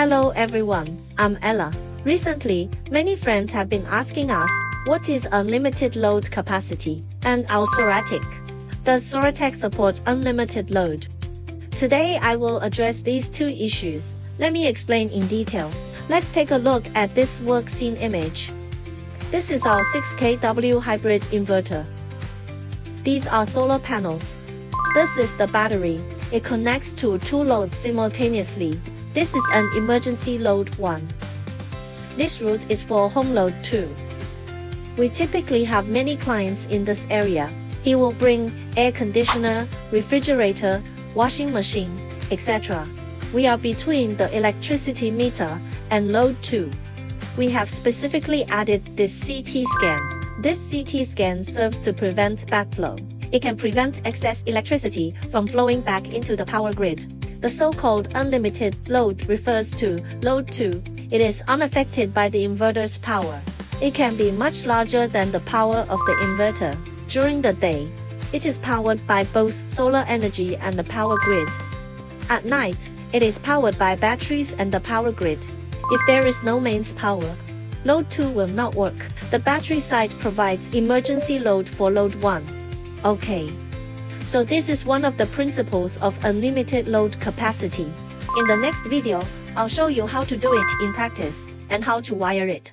Hello everyone, I'm Ella. Recently, many friends have been asking us, what is unlimited load capacity, and our Sorotec. Does Sorotec support unlimited load? Today I will address these two issues. Let me explain in detail. Let's take a look at this work scene image. This is our 6 kW hybrid inverter. These are solar panels. This is the battery. It connects to two loads simultaneously. This is an emergency load 1. This route is for home load 2. We typically have many clients in this area. He will bring air conditioner, refrigerator, washing machine, etc. We are between the electricity meter and load 2. We have specifically added this CT scan. This CT scan serves to prevent backflow. It can prevent excess electricity from flowing back into the power grid. The so-called unlimited load refers to load 2. It is unaffected by the inverter's power. It can be much larger than the power of the inverter. During the day, it is powered by both solar energy and the power grid. At night, it is powered by batteries and the power grid. If there is no mains power, load 2 will not work. The battery side provides emergency load for load 1. Okay. So this is one of the principles of unlimited load capacity. In the next video, I'll show you how to do it in practice and how to wire it.